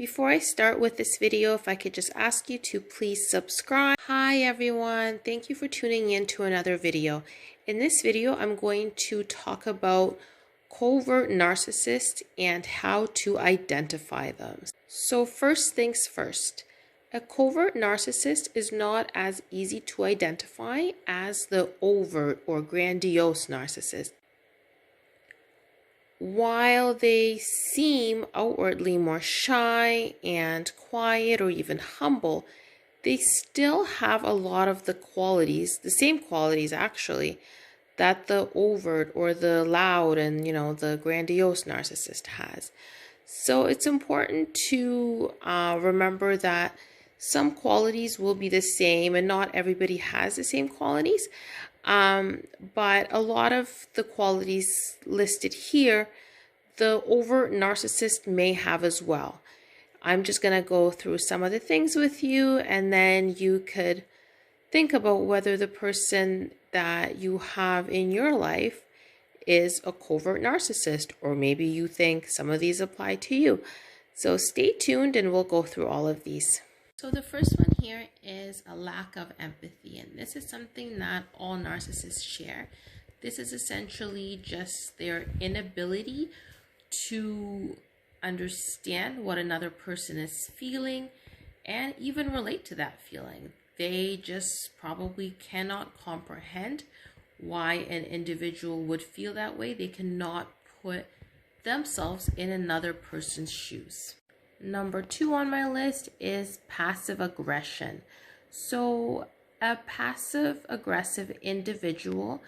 Before I start with this video, if I could just ask you to please subscribe. Hi everyone, thank you for tuning in to another video. In this video, I'm going to talk about covert narcissists and how to identify them. So first things first, a covert narcissist is not as easy to identify as the overt or grandiose narcissist. While they seem outwardly more shy and quiet or even humble, they still have a lot of the qualities, the same qualities actually, that the overt or the loud and, the grandiose narcissist has. So it's important to remember that some qualities will be the same and not everybody has the same qualities. But a lot of the qualities listed here, the overt narcissist may have as well. I'm just going to go through some of the things with you, and then you could think about whether the person that you have in your life is a covert narcissist, or maybe you think some of these apply to you. So stay tuned and we'll go through all of these. So the first one here is a lack of empathy, and this is something that all narcissists share. This is essentially just their inability to understand what another person is feeling and even relate to that feeling. They just probably cannot comprehend why an individual would feel that way. They cannot put themselves in another person's shoes. Number 2 on my list is passive aggression. So a passive aggressive individual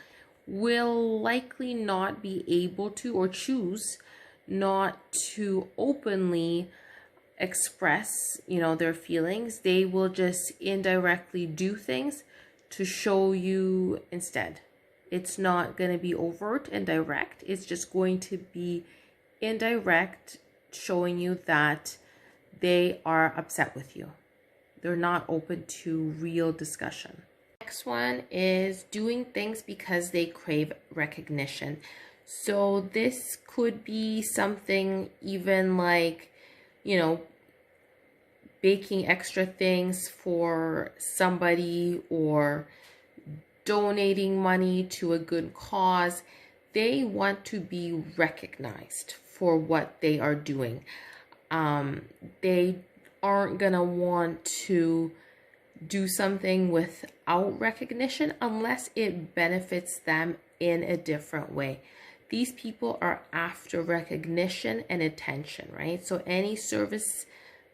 will likely not be able to or choose not to openly express, their feelings. They will just indirectly do things to show you instead. It's not going to be overt and direct. It's just going to be indirect, showing you that they are upset with you. They're not open to real discussion. Next one is doing things because they crave recognition. So this could be something even like, baking extra things for somebody or donating money to a good cause. They want to be recognized for what they are doing. They aren't gonna want to do something without recognition unless it benefits them in a different way. These people are after recognition and attention, right? So any service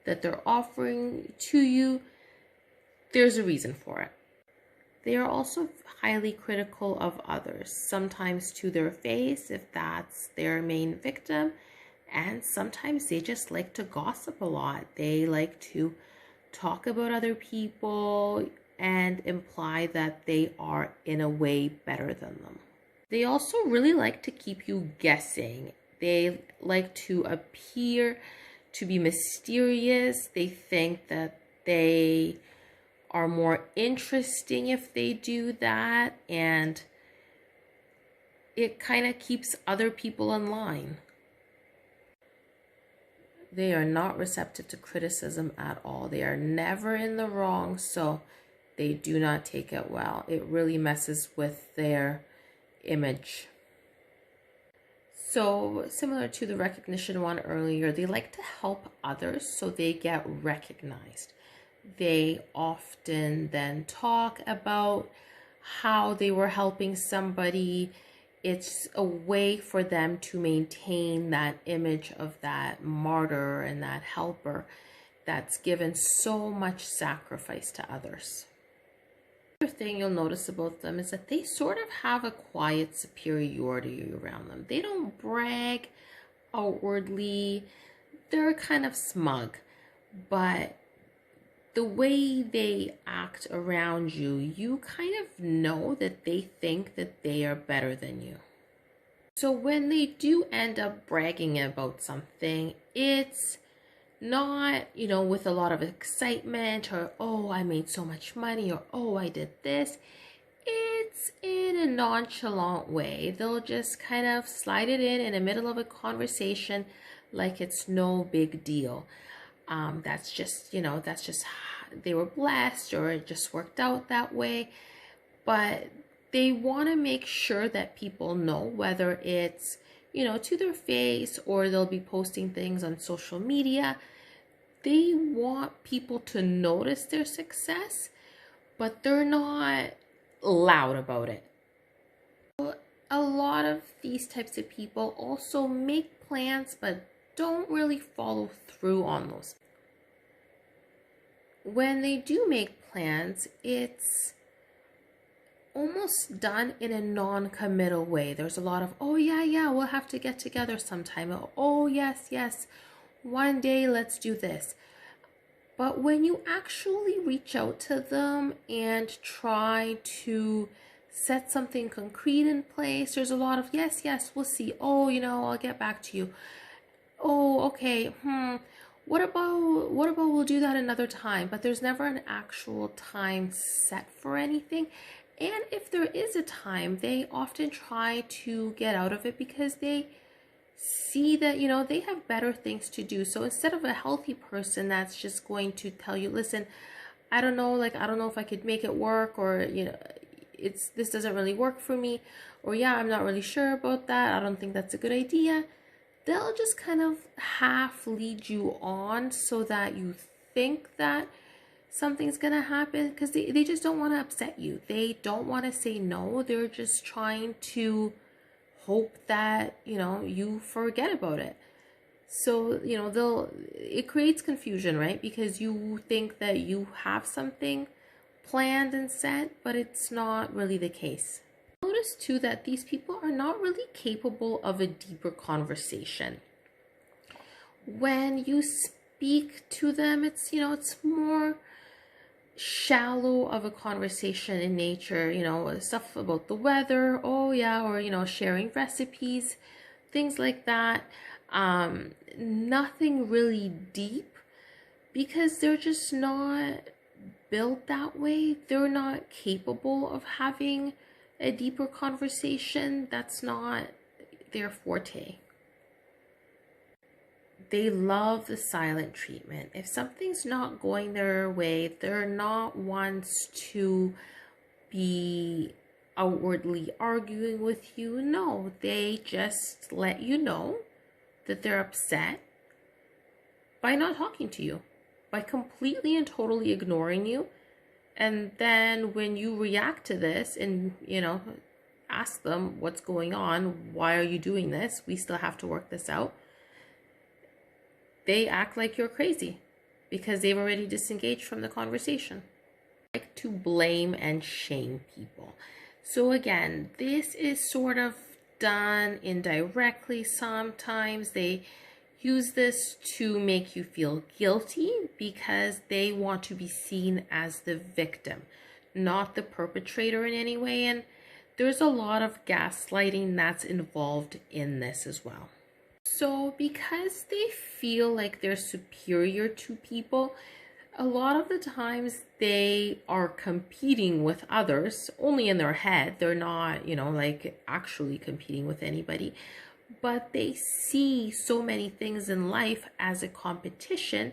that they're offering to you, there's a reason for it. They are also highly critical of others, sometimes to their face if that's their main victim. And sometimes they just like to gossip a lot. They like to talk about other people and imply that they are in a way better than them. They also really like to keep you guessing. They like to appear to be mysterious. They think that they are more interesting if they do that, and it kind of keeps other people in line. They are not receptive to criticism at all. They are never in the wrong, so they do not take it well. It really messes with their image. So similar to the recognition one earlier, they like to help others so they get recognized. They often then talk about how they were helping somebody. It's a way for them to maintain that image of that martyr and that helper that's given so much sacrifice to others. Another thing you'll notice about them is that they sort of have a quiet superiority around them. They don't brag outwardly. They're kind of smug, but the way they act around you, you kind of know that they think that they are better than you. So when they do end up bragging about something, it's not, with a lot of excitement or, oh, I made so much money, or, oh, I did this. It's in a nonchalant way. They'll just kind of slide it in the middle of a conversation like it's no big deal. That's just, they were blessed, or it just worked out that way. But they want to make sure that people know, whether it's, to their face, or they'll be posting things on social media. They want people to notice their success, but they're not loud about it. A lot of these types of people also make plans, but don't really follow through on those. When they do make plans, it's almost done in a non-committal way. There's a lot of, oh yeah, we'll have to get together sometime. Oh yes, one day let's do this. But when you actually reach out to them and try to set something concrete in place, there's a lot of yes, we'll see. Oh, I'll get back to you. Oh, okay. What about we'll do that another time? But there's never an actual time set for anything. And if there is a time, they often try to get out of it because they see that, they have better things to do. So instead of a healthy person that's just going to tell you, listen, I don't know if I could make it work, or, this doesn't really work for me, or yeah, I'm not really sure about that, I don't think that's a good idea. They'll just kind of half lead you on so that you think that something's gonna happen, because they just don't want to upset you. They don't want to say no. They're just trying to hope that you forget about it. So it creates confusion, right? Because you think that you have something planned and set, but it's not really the case. Notice too that these people are not really capable of a deeper conversation. When you speak to them, it's more shallow of a conversation in nature, stuff about the weather, oh yeah, or sharing recipes, things like that. Nothing really deep, because they're just not built that way. They're not capable of having a deeper conversation. That's not their forte. They love the silent treatment. If something's not going their way, they're not ones to be outwardly arguing with you. No, they just let you know that they're upset by not talking to you, by completely and totally ignoring you. And then when you react to this and, ask them what's going on, why are you doing this? We still have to work this out. They act like you're crazy because they've already disengaged from the conversation. They like to blame and shame people. So again, this is sort of done indirectly sometimes. They use this to make you feel guilty because they want to be seen as the victim, not the perpetrator in any way. And there's a lot of gaslighting that's involved in this as well. So because they feel like they're superior to people, a lot of the times they are competing with others only in their head. They're not, actually competing with anybody. But they see so many things in life as a competition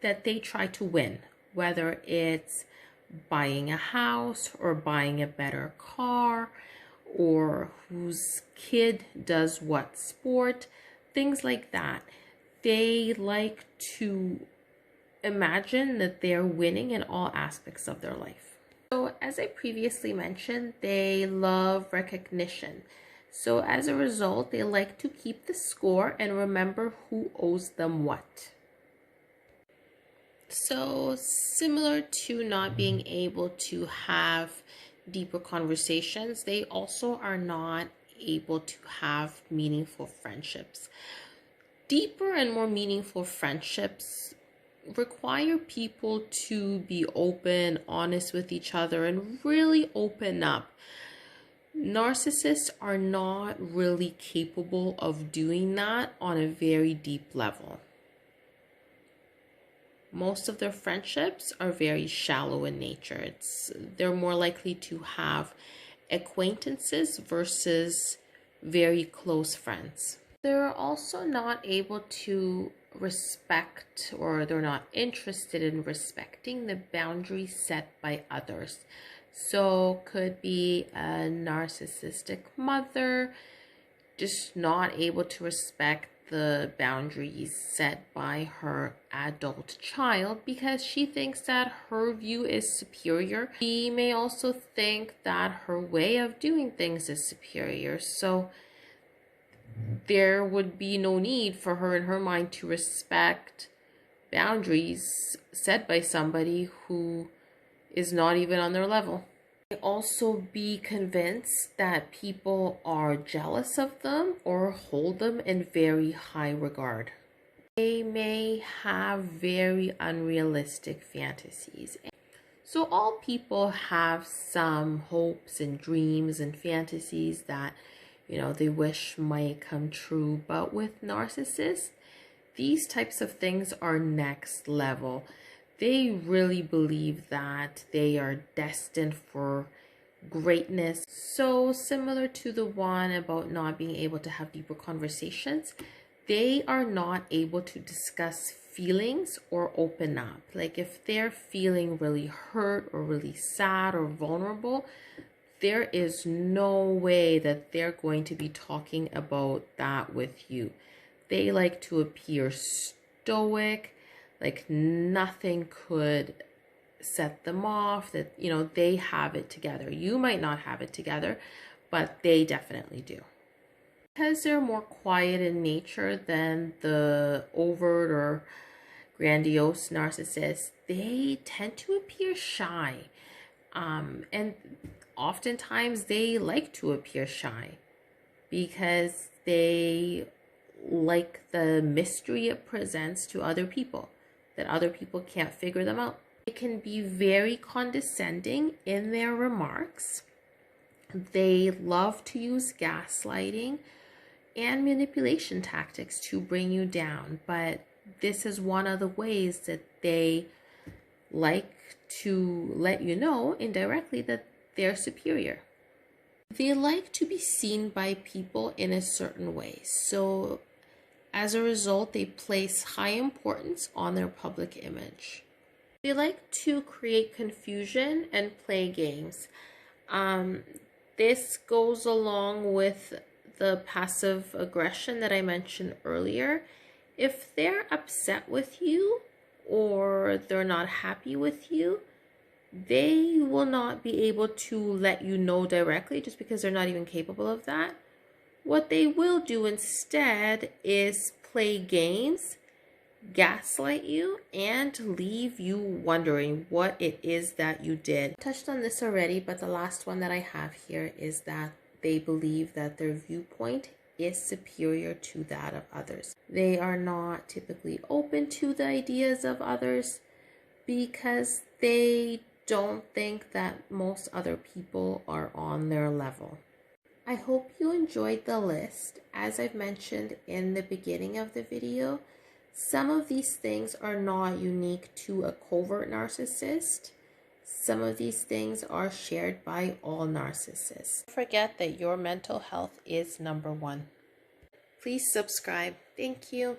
that they try to win, whether it's buying a house or buying a better car, or whose kid does what sport, things like that. They like to imagine that they're winning in all aspects of their life. So as I previously mentioned, they love recognition. So as a result, they like to keep the score and remember who owes them what. So similar to not being able to have deeper conversations, they also are not able to have meaningful friendships. Deeper and more meaningful friendships require people to be open, honest with each other, and really open up. Narcissists are not really capable of doing that on a very deep level. Most of their friendships are very shallow in nature. They're more likely to have acquaintances versus very close friends. They're also not able to respect, or they're not interested in respecting the boundaries set by others. So could be a narcissistic mother just not able to respect the boundaries set by her adult child because she thinks that her view is superior. She may also think that her way of doing things is superior. So there would be no need for her in her mind to respect boundaries set by somebody who is not even on their level. They also be convinced that people are jealous of them or hold them in very high regard. They may have very unrealistic fantasies. So all people have some hopes and dreams and fantasies that, they wish might come true. But with narcissists, these types of things are next level. They really believe that they are destined for greatness. So similar to the one about not being able to have deeper conversations, they are not able to discuss feelings or open up. Like if they're feeling really hurt or really sad or vulnerable, there is no way that they're going to be talking about that with you. They like to appear stoic, like nothing could set them off, that, they have it together. You might not have it together, but they definitely do. Because they're more quiet in nature than the overt or grandiose narcissists, they tend to appear shy. And oftentimes they like to appear shy because they like the mystery it presents to other people, that other people can't figure them out. They can be very condescending in their remarks. They love to use gaslighting and manipulation tactics to bring you down, but this is one of the ways that they like to let you know indirectly that they're superior. They like to be seen by people in a certain way. So as a result, they place high importance on their public image. They like to create confusion and play games. This goes along with the passive aggression that I mentioned earlier. If they're upset with you or they're not happy with you, they will not be able to let you know directly just because they're not even capable of that. What they will do instead is play games, gaslight you, and leave you wondering what it is that you did. I touched on this already, but the last one that I have here is that they believe that their viewpoint is superior to that of others. They are not typically open to the ideas of others because they don't think that most other people are on their level. I hope you enjoyed the list. As I've mentioned in the beginning of the video, some of these things are not unique to a covert narcissist. Some of these things are shared by all narcissists. Don't forget that your mental health is number one. Please subscribe. Thank you.